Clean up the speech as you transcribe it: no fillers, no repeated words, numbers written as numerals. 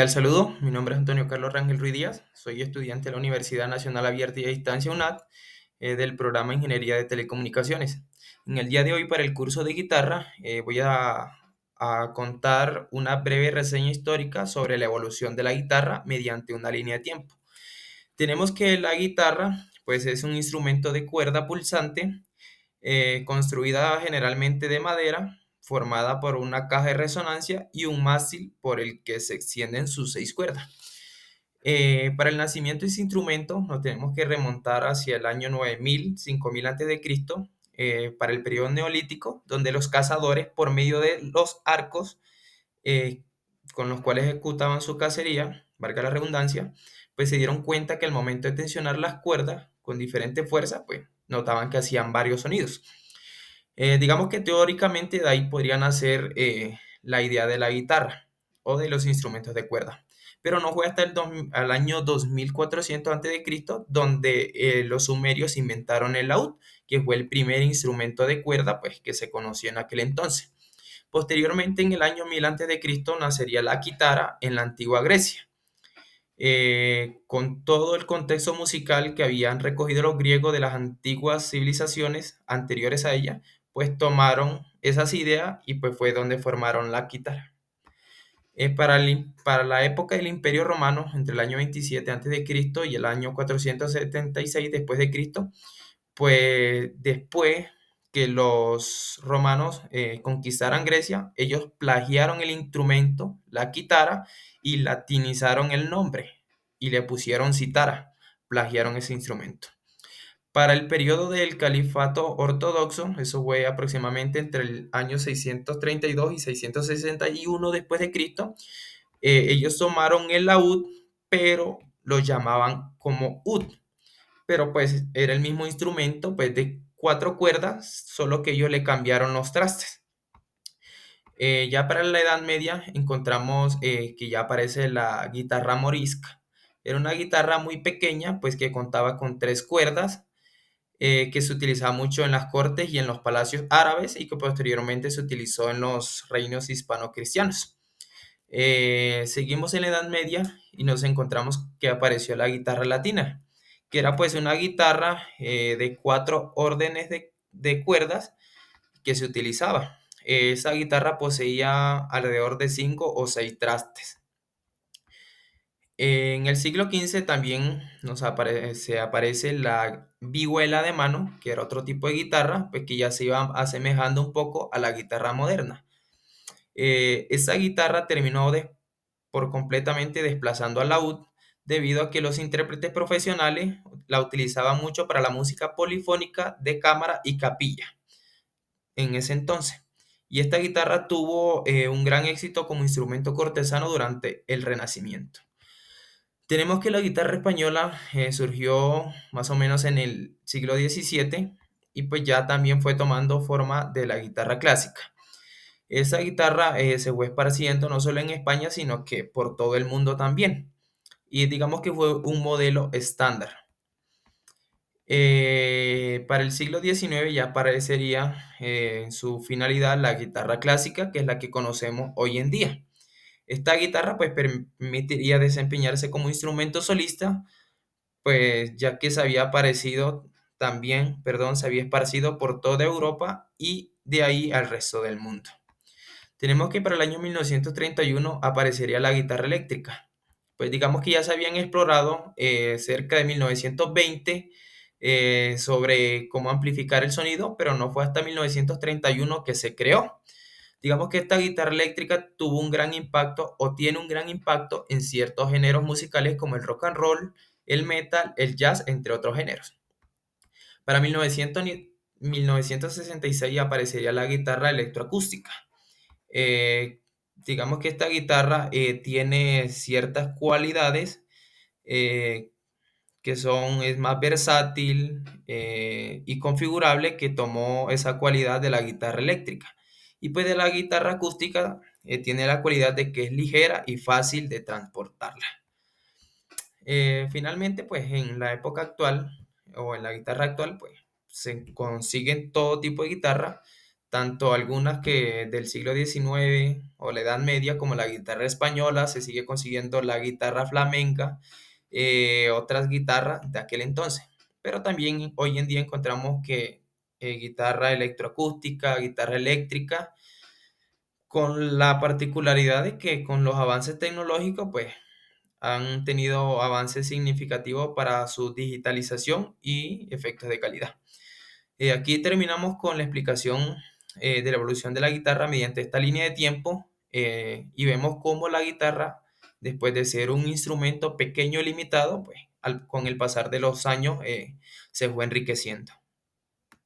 Al saludo, mi nombre es Antonio Carlos Rangel Ruiz Díaz, soy estudiante de la Universidad Nacional Abierta y a Distancia UNAD del programa Ingeniería de Telecomunicaciones. En el día de hoy para el curso de guitarra voy a contar una breve reseña histórica sobre la evolución de la guitarra mediante una línea de tiempo. Tenemos que la guitarra pues es un instrumento de cuerda pulsante construida generalmente de madera, formada por una caja de resonancia y un mástil por el que se extienden sus seis cuerdas. Para el nacimiento de ese instrumento nos tenemos que remontar hacia el año 9000, 5000 a.C., para el periodo neolítico, donde los cazadores, por medio de los arcos eh, con los cuales ejecutaban su cacería, valga la redundancia, pues se dieron cuenta que al momento de tensionar las cuerdas con diferente fuerza, pues notaban que hacían varios sonidos. Digamos que teóricamente de ahí podría nacer la idea de la guitarra o de los instrumentos de cuerda. Pero no fue hasta el año 2400 a.C. donde los sumerios inventaron el laúd, que fue el primer instrumento de cuerda pues, que se conoció en aquel entonces. Posteriormente, en el año 1000 a.C., nacería la quitara en la antigua Grecia. Con todo el contexto musical que habían recogido los griegos de las antiguas civilizaciones anteriores a ella, pues tomaron esas ideas y pues fue donde formaron la quitara. Para la época del Imperio Romano, entre el año 27 a.C. y el año 476 después de Cristo, pues después que los romanos conquistaran Grecia, ellos plagiaron el instrumento, la quitara, y latinizaron el nombre y le pusieron citara, plagiaron ese instrumento. Para el periodo del califato ortodoxo, eso fue aproximadamente entre el año 632 y 661 después de Cristo, ellos tomaron el laúd, pero lo llamaban como ud, pero pues era el mismo instrumento, pues de cuatro cuerdas, solo que ellos le cambiaron los trastes. Ya para la Edad Media encontramos que ya aparece la guitarra morisca. Era una guitarra muy pequeña, pues que contaba con tres cuerdas, que se utilizaba mucho en las cortes y en los palacios árabes y que posteriormente se utilizó en los reinos hispano-cristianos. Seguimos en la Edad Media y nos encontramos que apareció la guitarra latina, que era pues una guitarra de cuatro órdenes de cuerdas que se utilizaba. Esa guitarra poseía alrededor de cinco o seis trastes. En el siglo XV también aparece la vihuela de mano, que era otro tipo de guitarra, pues que ya se iba asemejando un poco a la guitarra moderna. Esa guitarra terminó por completamente desplazando al laúd, debido a que los intérpretes profesionales la utilizaban mucho para la música polifónica de cámara y capilla en ese entonces. Y esta guitarra tuvo un gran éxito como instrumento cortesano durante el Renacimiento. Tenemos que la guitarra española surgió más o menos en el siglo XVII y pues ya también fue tomando forma de la guitarra clásica. Esa guitarra se fue esparciendo no solo en España, sino que por todo el mundo también. Y digamos que fue un modelo estándar. Para el siglo XIX ya aparecería en su finalidad la guitarra clásica, que es la que conocemos hoy en día. Esta guitarra pues permitiría desempeñarse como instrumento solista, pues ya que se había aparecido también, perdón, se había esparcido por toda Europa y de ahí al resto del mundo. Tenemos que para el año 1931 aparecería la guitarra eléctrica. Pues digamos que ya se habían explorado cerca de 1920 sobre cómo amplificar el sonido, pero no fue hasta 1931 que se creó. Digamos que esta guitarra eléctrica tuvo un gran impacto o tiene un gran impacto en ciertos géneros musicales como el rock and roll, el metal, el jazz, entre otros géneros. Para 1966 aparecería la guitarra electroacústica. Digamos que esta guitarra tiene ciertas cualidades eh, es más versátil y configurable, que tomó esa cualidad de la guitarra eléctrica. Y pues de la guitarra acústica tiene la cualidad de que es ligera y fácil de transportarla. Finalmente, pues en la época actual o en la guitarra actual, pues se consiguen todo tipo de guitarra, tanto algunas que del siglo XIX o la Edad Media, como la guitarra española, se sigue consiguiendo la guitarra flamenca, otras guitarras de aquel entonces. Pero también hoy en día encontramos que guitarra electroacústica, guitarra eléctrica, con la particularidad de que con los avances tecnológicos, pues han tenido avances significativos para su digitalización y efectos de calidad. Aquí terminamos con la explicación de la evolución de la guitarra mediante esta línea de tiempo, y vemos cómo la guitarra, después de ser un instrumento pequeño y limitado, pues con el pasar de los años se fue enriqueciendo.